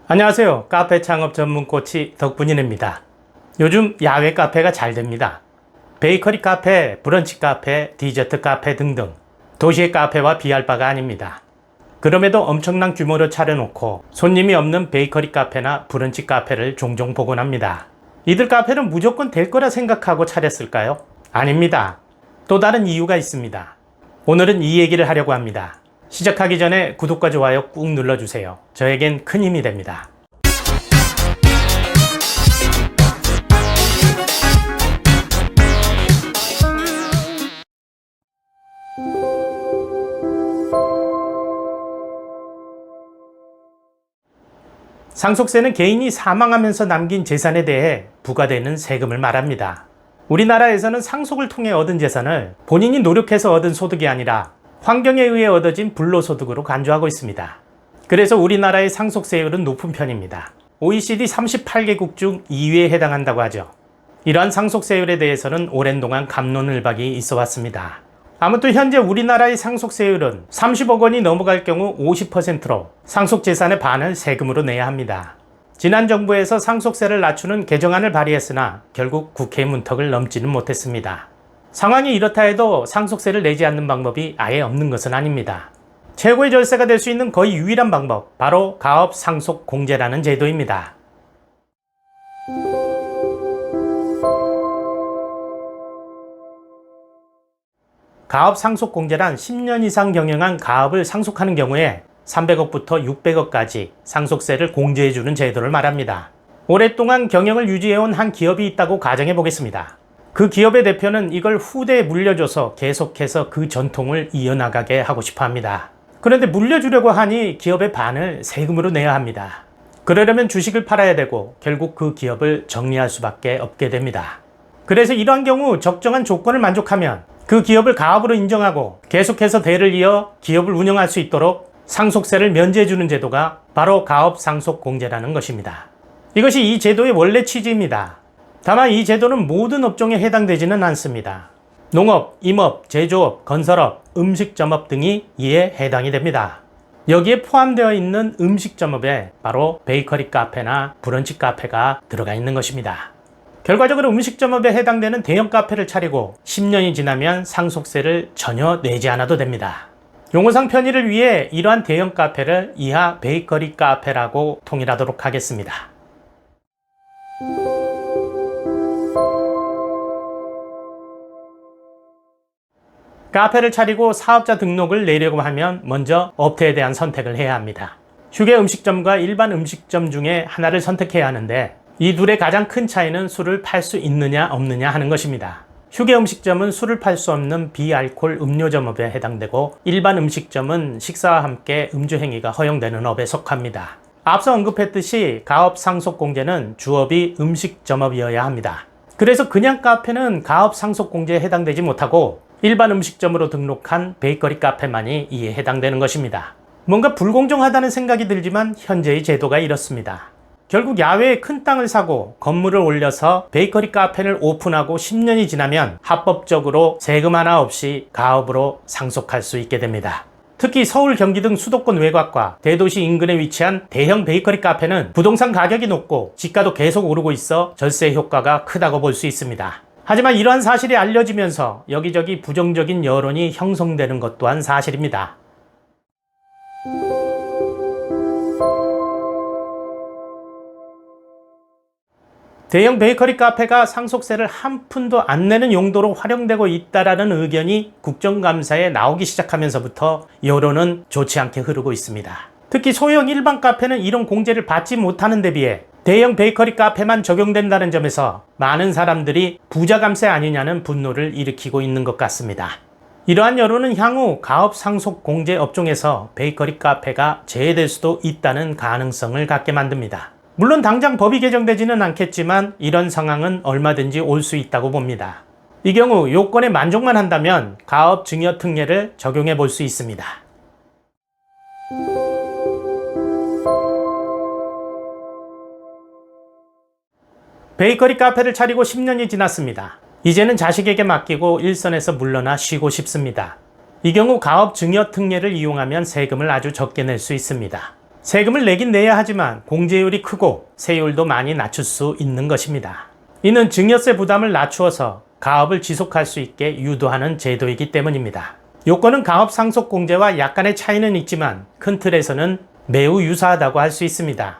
안녕하세요. 카페 창업 전문 코치 덕분인입니다. 요즘 야외 카페가 잘 됩니다. 베이커리 카페, 브런치 카페, 디저트 카페 등등 도시의 카페와 비할 바가 아닙니다. 그럼에도 엄청난 규모로 차려놓고 손님이 없는 베이커리 카페나 브런치 카페를 종종 보곤 합니다. 이들 카페는 무조건 될 거라 생각하고 차렸을까요? 아닙니다. 또 다른 이유가 있습니다. 오늘은 이 얘기를 하려고 합니다. 시작하기 전에 구독과 좋아요 꾹 눌러주세요. 저에겐 큰 힘이 됩니다. 상속세는 개인이 사망하면서 남긴 재산에 대해 부과되는 세금을 말합니다. 우리나라에서는 상속을 통해 얻은 재산을 본인이 노력해서 얻은 소득이 아니라 환경에 의해 얻어진 불로소득으로 간주하고 있습니다. 그래서 우리나라의 상속세율은 높은 편입니다. OECD 38개국 중 2위에 해당한다고 하죠. 이러한 상속세율에 대해서는 오랜 동안 갑론을박이 있어 왔습니다. 아무튼 현재 우리나라의 상속세율은 30억 원이 넘어갈 경우 50%로 상속재산의 반을 세금으로 내야 합니다. 지난 정부에서 상속세를 낮추는 개정안을 발의했으나 결국 국회 문턱을 넘지는 못했습니다. 상황이 이렇다 해도 상속세를 내지 않는 방법이 아예 없는 것은 아닙니다. 최고의 절세가 될 수 있는 거의 유일한 방법, 바로 가업상속공제라는 제도입니다. 가업상속공제란 10년 이상 경영한 가업을 상속하는 경우에 300억부터 600억까지 상속세를 공제해주는 제도를 말합니다. 오랫동안 경영을 유지해온 한 기업이 있다고 가정해 보겠습니다. 그 기업의 대표는 이걸 후대에 물려줘서 계속해서 그 전통을 이어나가게 하고 싶어 합니다. 그런데 물려주려고 하니 기업의 반을 세금으로 내야 합니다. 그러려면 주식을 팔아야 되고 결국 그 기업을 정리할 수밖에 없게 됩니다. 그래서 이러한 경우 적정한 조건을 만족하면 그 기업을 가업으로 인정하고 계속해서 대를 이어 기업을 운영할 수 있도록 상속세를 면제해주는 제도가 바로 가업상속공제라는 것입니다. 이것이 이 제도의 원래 취지입니다. 다만 이 제도는 모든 업종에 해당되지는 않습니다. 농업, 임업, 제조업, 건설업, 음식점업 등이 이에 해당이 됩니다. 여기에 포함되어 있는 음식점업에 바로 베이커리 카페나 브런치 카페가 들어가 있는 것입니다. 결과적으로 음식점업에 해당되는 대형 카페를 차리고 10년이 지나면 상속세를 전혀 내지 않아도 됩니다. 용어상 편의를 위해 이러한 대형 카페를 이하 베이커리 카페라고 통일하도록 하겠습니다. 카페를 차리고 사업자 등록을 내려고 하면 먼저 업태에 대한 선택을 해야 합니다. 휴게 음식점과 일반 음식점 중에 하나를 선택해야 하는데 이 둘의 가장 큰 차이는 술을 팔 수 있느냐 없느냐 하는 것입니다. 휴게 음식점은 술을 팔 수 없는 비알콜 음료점업에 해당되고 일반 음식점은 식사와 함께 음주 행위가 허용되는 업에 속합니다. 앞서 언급했듯이 가업상속공제는 주업이 음식점업이어야 합니다. 그래서 그냥 카페는 가업상속공제에 해당되지 못하고 일반 음식점으로 등록한 베이커리 카페만이 이에 해당되는 것입니다. 뭔가 불공정하다는 생각이 들지만 현재의 제도가 이렇습니다. 결국 야외에 큰 땅을 사고 건물을 올려서 베이커리 카페를 오픈하고 10년이 지나면 합법적으로 세금 하나 없이 가업으로 상속할 수 있게 됩니다. 특히 서울, 경기 등 수도권 외곽과 대도시 인근에 위치한 대형 베이커리 카페는 부동산 가격이 높고 지가도 계속 오르고 있어 절세 효과가 크다고 볼 수 있습니다. 하지만 이러한 사실이 알려지면서 여기저기 부정적인 여론이 형성되는 것 또한 사실입니다. 대형 베이커리 카페가 상속세를 한 푼도 안 내는 용도로 활용되고 있다라는 의견이 국정감사에 나오기 시작하면서부터 여론은 좋지 않게 흐르고 있습니다. 특히 소형 일반 카페는 이런 공제를 받지 못하는 데 비해 대형 베이커리 카페만 적용된다는 점에서 많은 사람들이 부자 감세 아니냐는 분노를 일으키고 있는 것 같습니다. 이러한 여론은 향후 가업상속공제 업종에서 베이커리 카페가 제외될 수도 있다는 가능성을 갖게 만듭니다. 물론 당장 법이 개정되지는 않겠지만 이런 상황은 얼마든지 올 수 있다고 봅니다. 이 경우 요건에 만족만 한다면 가업 증여 특례를 적용해 볼 수 있습니다. 베이커리 카페를 차리고 10년이 지났습니다. 이제는 자식에게 맡기고 일선에서 물러나 쉬고 싶습니다. 이 경우 가업 증여 특례를 이용하면 세금을 아주 적게 낼 수 있습니다. 세금을 내긴 내야 하지만 공제율이 크고 세율도 많이 낮출 수 있는 것입니다. 이는 증여세 부담을 낮추어서 가업을 지속할 수 있게 유도하는 제도이기 때문입니다. 요건은 가업 상속 공제와 약간의 차이는 있지만 큰 틀에서는 매우 유사하다고 할 수 있습니다.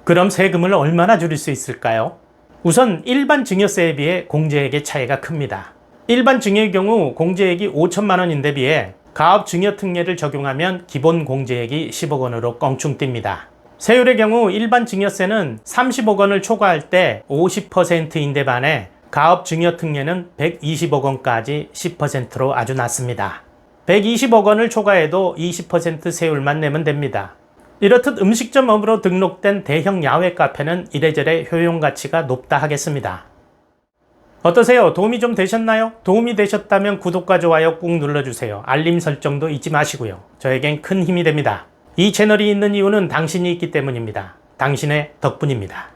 그럼 세금을 얼마나 줄일 수 있을까요? 우선 일반 증여세에 비해 공제액의 차이가 큽니다. 일반 증여의 경우 공제액이 5천만 원인데 비해 가업 증여 특례를 적용하면 기본 공제액이 10억 원으로 껑충 뜁니다. 세율의 경우 일반 증여세는 30억 원을 초과할 때 50%인데 반해 가업 증여 특례는 120억 원까지 10%로 아주 낮습니다. 120억 원을 초과해도 20% 세율만 내면 됩니다. 이렇듯 음식점업으로 등록된 대형 야외 카페는 이래저래 효용 가치가 높다 하겠습니다. 어떠세요? 도움이 좀 되셨나요? 도움이 되셨다면 구독과 좋아요 꾹 눌러주세요. 알림 설정도 잊지 마시고요. 저에겐 큰 힘이 됩니다. 이 채널이 있는 이유는 당신이 있기 때문입니다. 당신의 덕분입니다.